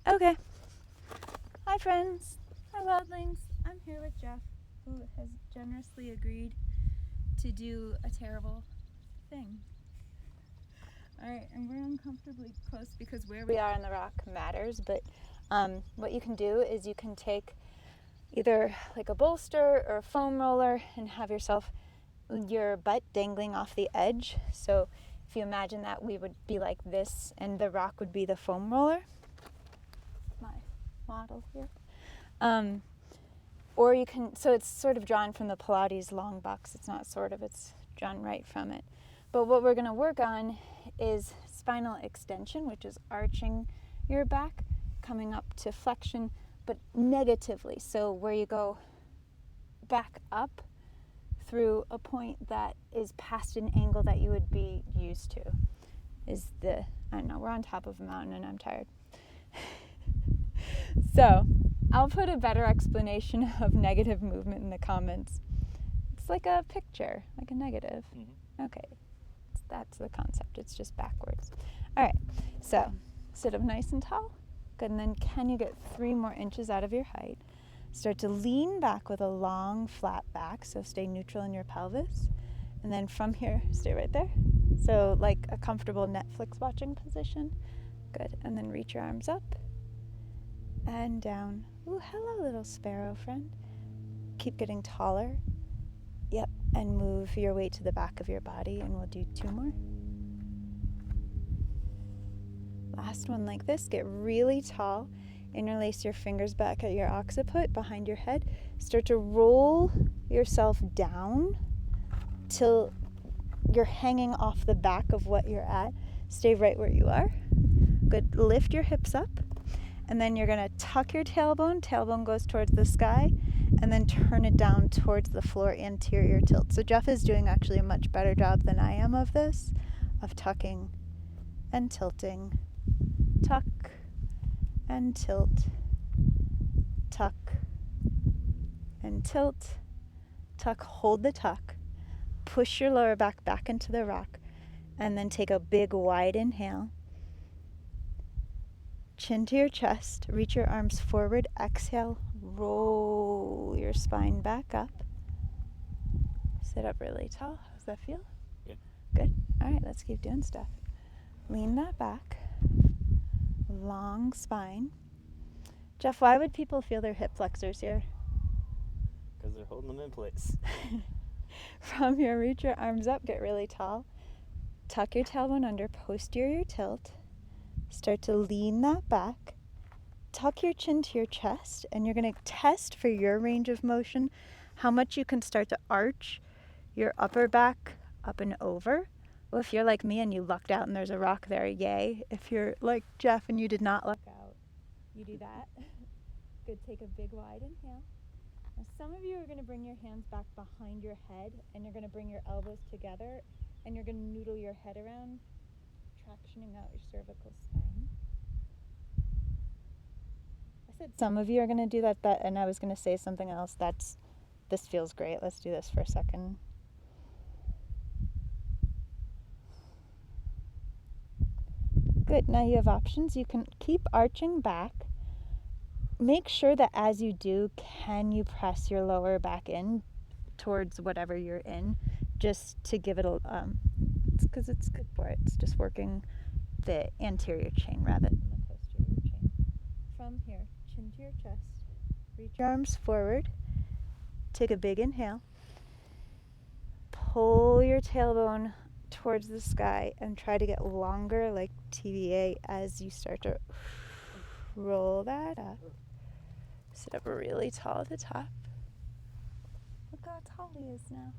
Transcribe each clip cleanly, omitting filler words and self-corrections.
Okay. Hi friends. Hi wildlings. I'm here with Jeff, who has generously agreed to do a terrible thing. Alright, and we're uncomfortably close because where we are on the rock matters, but what you can do is you can take either like a bolster or a foam roller and have your butt dangling off the edge. So if you imagine that, we would be like this and the rock would be the foam roller. My model here. Or you can, so it's sort of drawn from the Pilates long box. It's not sort of, it's drawn right from it. But what we're going to work on is spinal extension, which is arching your back, coming up to flexion, but negatively. So where you go back up through a point that is past an angle that you would be used to. I don't know, we're on top of a mountain and I'm tired. So I'll put a better explanation of negative movement in the comments. It's like a picture, like a negative. Mm-hmm. Okay, that's the concept. It's just backwards. All right, so sit up nice and tall. Good, and then can you get 3 more inches out of your height? Start to lean back with a long, flat back, so stay neutral in your pelvis. And then from here, stay right there. So like a comfortable Netflix watching position. Good, and then reach your arms up and down. Ooh, hello, little sparrow friend. Keep getting taller. Yep, and move your weight to the back of your body, and we'll do 2 more. Last one like this. Get really tall. Interlace your fingers back at your occiput behind your head. Start to roll yourself down till you're hanging off the back of what you're at. Stay right where you are. Good. Lift your hips up. And then you're going to tuck your tailbone. Tailbone goes towards the sky. And then turn it down towards the floor, anterior tilt. So Jeff is doing actually a much better job than I am of this, of tucking and tilting. Tuck and tilt. Tuck and tilt. Tuck, hold the tuck. Push your lower back into the rock. And then take a big wide inhale. Chin to your chest, reach your arms forward, exhale, roll your spine back up. Sit up really tall. How does that feel? Good. Good. All right, let's keep doing stuff. Lean that back. Long spine. Jeff, why would people feel their hip flexors here? Because they're holding them in place. From here, reach your arms up, get really tall. Tuck your tailbone under, posterior tilt. Start to lean that back. Tuck your chin to your chest, and you're going to test for your range of motion how much you can start to arch your upper back up and over. Well, if you're like me and you lucked out and there's a rock there, yay. If you're like Jeff and you did not luck out, you do that. Good, take a big wide inhale. Now some of you are going to bring your hands back behind your head, and you're going to bring your elbows together, and you're going to noodle your head around, tractioning out your cervical spine. I said some of you are going to do that, and I was going to say something else. This feels great. Let's do this for a second. Good. Now you have options. You can keep arching back. Make sure that as you do, can you press your lower back in towards whatever you're in, just to give it it's because it's good for it. It's just working the anterior chain rather than the posterior chain. From here, chin to your chest, reach your arms forward, take a big inhale, pull your tailbone towards the sky and try to get longer like TVA as you start to roll that up. Sit up really tall at the top. Look how tall he is now.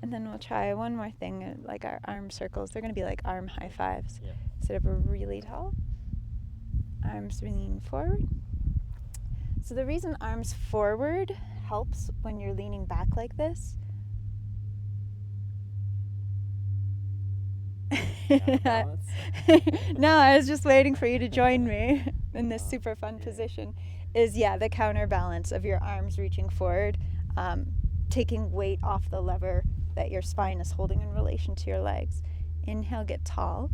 And then we'll try one more thing, like our arm circles. They're going to be like arm high fives. Yeah. Sit up really tall. Arms lean forward. So the reason arms forward helps when you're leaning back like this. No, I was just waiting for you to join me in this super fun position. Is the counterbalance of your arms reaching forward, taking weight off the lever that your spine is holding in relation to your legs. Inhale, get tall.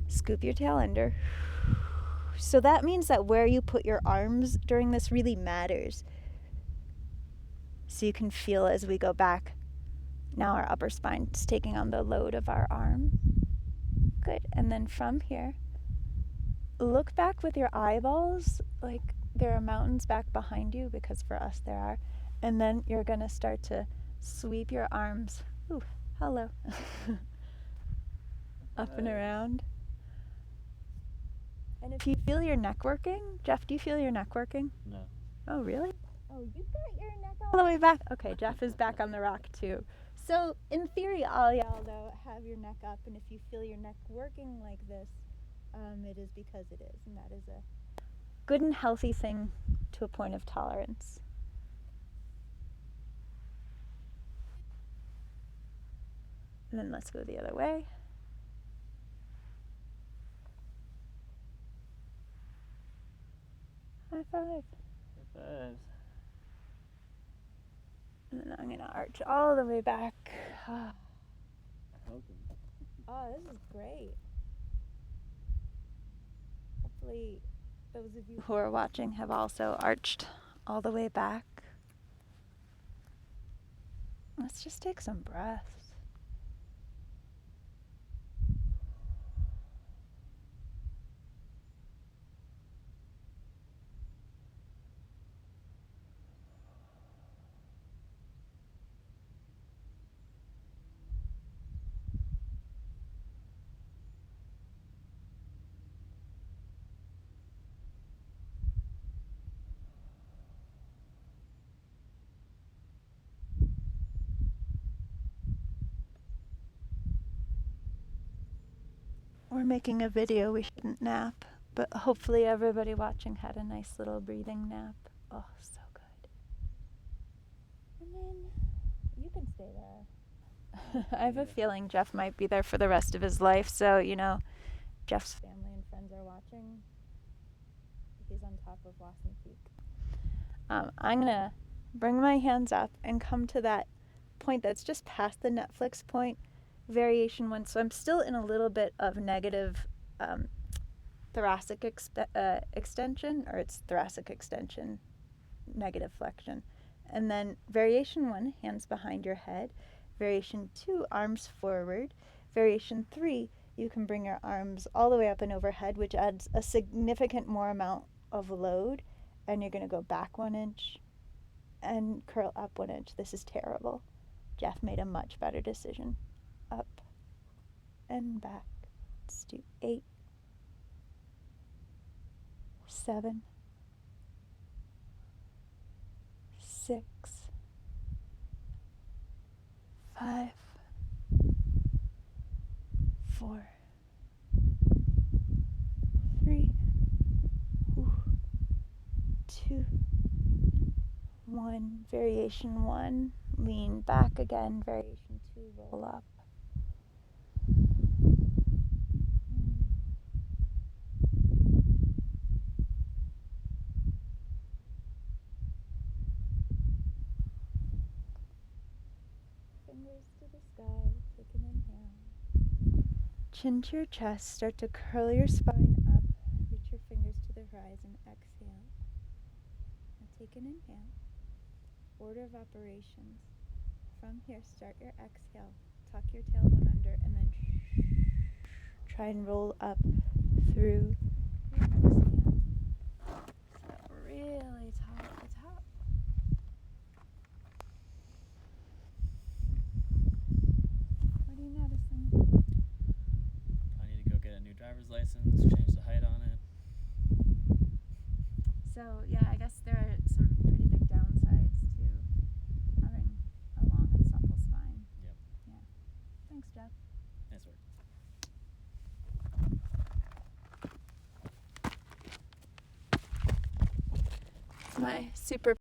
Scoop your tail under. So that means that where you put your arms during this really matters. So you can feel as we go back. Now our upper spine is taking on the load of our arm. Good. And then from here, look back with your eyeballs like there are mountains back behind you, because for us there are. And then you're going to start to sweep your arms. Ooh, hello. Up and around. And if you feel your neck working, Jeff, do you feel your neck working? No. Oh, really? Oh, you've got your neck all the way back. Okay, Jeff is back on the rock too. So in theory, all y'all though have your neck up, and if you feel your neck working like this, it is because it is, and that is a good and healthy thing to a point of tolerance. And then let's go the other way. High five. High fives. And then I'm gonna arch all the way back. Oh, this is great. Hopefully those of you who are watching have also arched all the way back. Let's just take some breaths. We're making a video, we shouldn't nap, but hopefully everybody watching had a nice little breathing nap. Oh, so good. And then you can stay there. I have a feeling Jeff might be there for the rest of his life, so, Jeff's family and friends are watching. He's on top of Wasson Peak. I'm going to bring my hands up and come to that point that's just past the Netflix point. Variation 1. So I'm still in a little bit of negative thoracic extension, or it's thoracic extension, negative flexion. And then variation 1, hands behind your head. Variation 2, arms forward. Variation 3, you can bring your arms all the way up and overhead, which adds a significant more amount of load. And you're going to go back 1 inch and curl up 1 inch. This is terrible. Jeff made a much better decision. Up and back. Let's do 8, 7, 6, 5, 4, 3, 2, 1. Variation 1, lean back again. Variation 2, roll up. Fingers to the sky, take an inhale. Chin to your chest, start to curl your spine up, reach your fingers to the horizon, exhale. Now take an inhale. Order of operations. From here, start your exhale, tuck your tailbone under, and then try and roll up through your exhale. So really tall at the top. What are you noticing? I need to go get a new driver's license, change the height on it. So yeah, I guess there are some pretty big downsides to having a long and supple spine. Yep. Yeah. Thanks, Jeff. Nice work. It's my super